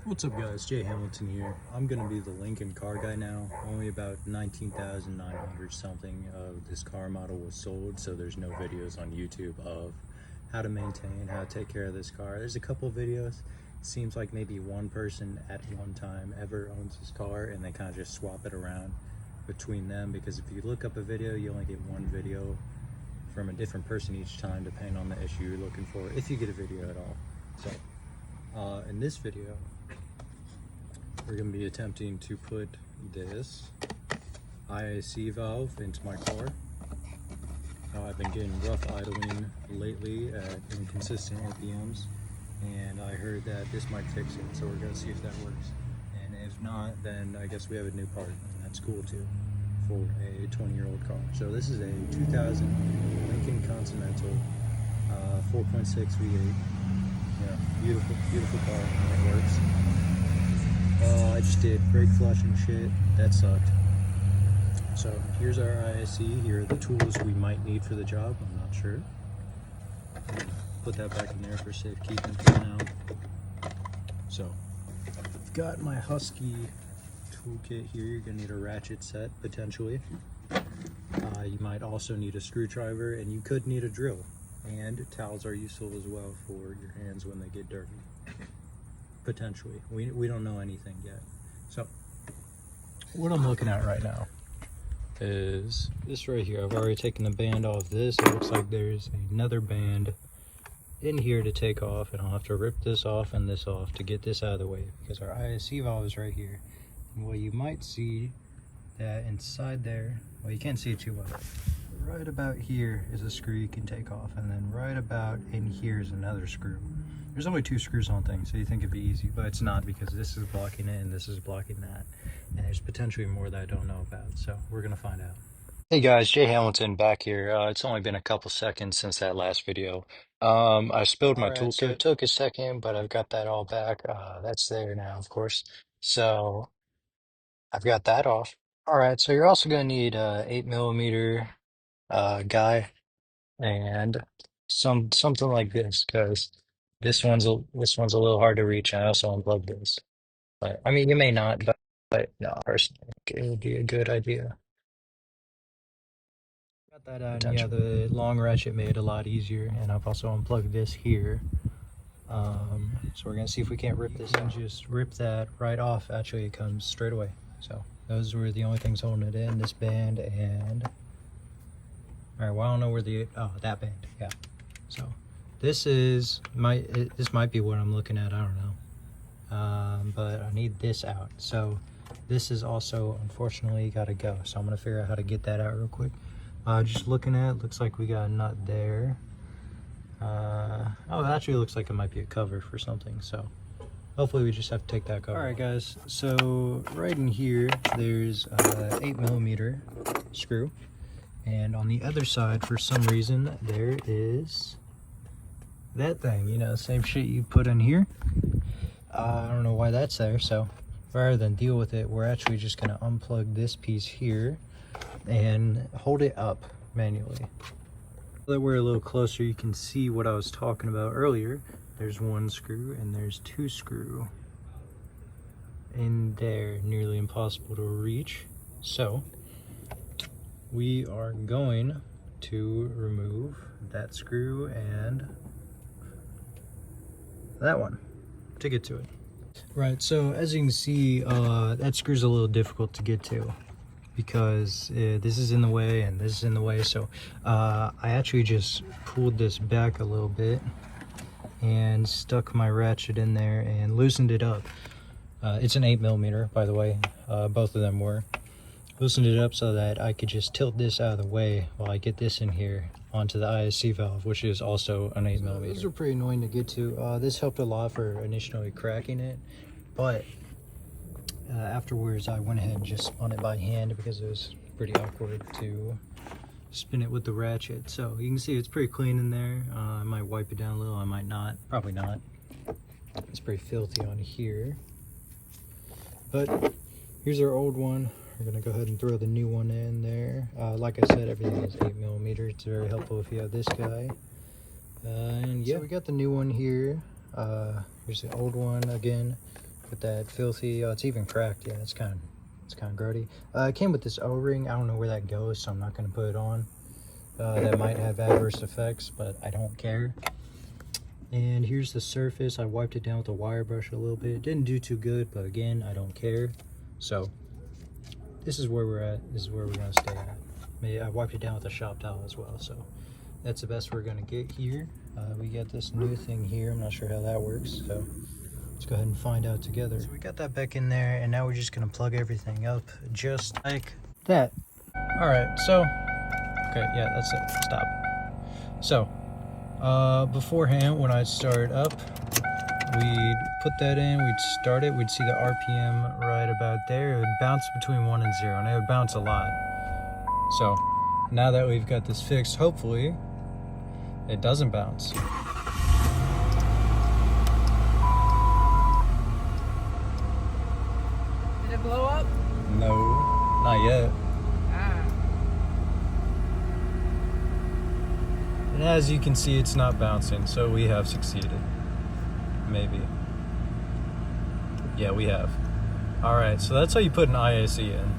What's up guys, Jay Hamilton here. I'm gonna be the Lincoln car guy now. Only about 19,900 something of this car model was sold, so there's no videos on YouTube of how to maintain, how to take care of this car. There's a couple of videos. It seems like maybe one person at one time ever owns this car and they kind of just swap it around between them, because if you look up a video, you only get one video from a different person each time depending on the issue you're looking for, if you get a video at all. So in this video, we're going to be attempting to put this IAC valve into my car. I've been getting rough idling lately at inconsistent RPMs, and I heard that this might fix it, so we're going to see if that works. And if not, then I guess we have a new part, and that's cool too, for a 20-year-old car. So this is a 2000 Lincoln Continental 4.6 V8. Yeah, beautiful car, and it works. I just did brake flush and shit. That sucked. So here's our IAC. Here are the tools we might need for the job. I'm not sure. Put that back in there for safekeeping for now. So I've got my Husky toolkit here. You're gonna need a ratchet set potentially. You might also need a screwdriver, and you could need a drill. And towels are useful as well for your hands when they get dirty. Potentially. We don't know anything yet. So what I'm looking at right now is this right here. I've already taken the band off this. It looks like there's another band in here to take off, and I'll have to rip this off and this off to get this out of the way, because our IAC valve is right here. And what you might see that inside there, well, you can't see it too well. Right about here is a screw you can take off, and then right about in here is another screw. There's only 2 screws on things, so you think it'd be easy, but it's not, because this is blocking it and this is blocking that. And there's potentially more that I don't know about, so we're gonna find out. Hey guys, Jay Hamilton back here. It's only been a couple seconds since that last video. I spilled my toolkit. It took a second, but I've got that all back. That's there now, of course. So I've got that off. All right, so you're also gonna need a 8mm guy and something like this, because this one's a little hard to reach. I also unplugged this, but I mean, you may not, but no, personally, I think it would be a good idea. Got that out, and yeah, the long ratchet made it a lot easier, and I've also unplugged this here. So we're gonna see if we can't rip this and just rip that right off. Actually, it comes straight away. So those were the only things holding it in, this band and. All right, well, I don't know where that band, yeah. So this might be what I'm looking at, I don't know. But I need this out. So this is also, unfortunately, gotta go. So I'm gonna figure out how to get that out real quick. Just looking at it, looks like we got a nut there. Oh, it actually looks like it might be a cover for something, so hopefully we just have to take that cover. All right, guys, so right in here, there's a 8mm screw. And on the other side, for some reason, there is that thing, you know, same shit you put in here. I don't know why that's there, so rather than deal with it, we're actually just gonna unplug this piece here and hold it up manually. So that we're a little closer, you can see what I was talking about earlier. There's 1 screw and there's 2 screw in there, nearly impossible to reach. So we are going to remove that screw and that one to get to it. Right, so as you can see, that screw's a little difficult to get to, because this is in the way and this is in the way. So I actually just pulled this back a little bit and stuck my ratchet in there and loosened it up. It's an 8mm, by the way, both of them were. Loosened it up so that I could just tilt this out of the way while I get this in here onto the IAC valve, which is also an 8mm. These are pretty annoying to get to. This helped a lot for initially cracking it, but afterwards I went ahead and just spun it by hand because it was pretty awkward to spin it with the ratchet. So you can see it's pretty clean in there. I might wipe it down a little, I might not, probably not. It's pretty filthy on here, but here's our old one. We're gonna go ahead and throw the new one in there. Like I said, everything is 8mm. It's very helpful if you have this guy. And yeah, so we got the new one here. Here's the old one again. with that filthy, oh, it's even cracked. Yeah, it's kind of grody. It came with this O-ring. I don't know where that goes, so I'm not going to put it on. That might have adverse effects, but I don't care. And here's the surface. I wiped it down with a wire brush a little bit. Didn't do too good, but again, I don't care. So this is where we're at. This is where we're going to stay at. I wiped it down with a shop towel as well, so that's the best we're going to get here. We got this new thing here. I'm not sure how that works, so let's go ahead and find out together. So we got that back in there, and now we're just going to plug everything up just like that. All right, so okay, yeah, that's it. Stop. So beforehand, when I start up, we'd put that in, we'd start it, we'd see the RPM right about there. It would bounce between 1 and 0, and it would bounce a lot. So now that we've got this fixed, hopefully it doesn't bounce. Did it blow up? No, not yet. And as you can see, it's not bouncing, so we have succeeded. Maybe. Yeah, we have. Alright, so that's how you put an IAC in.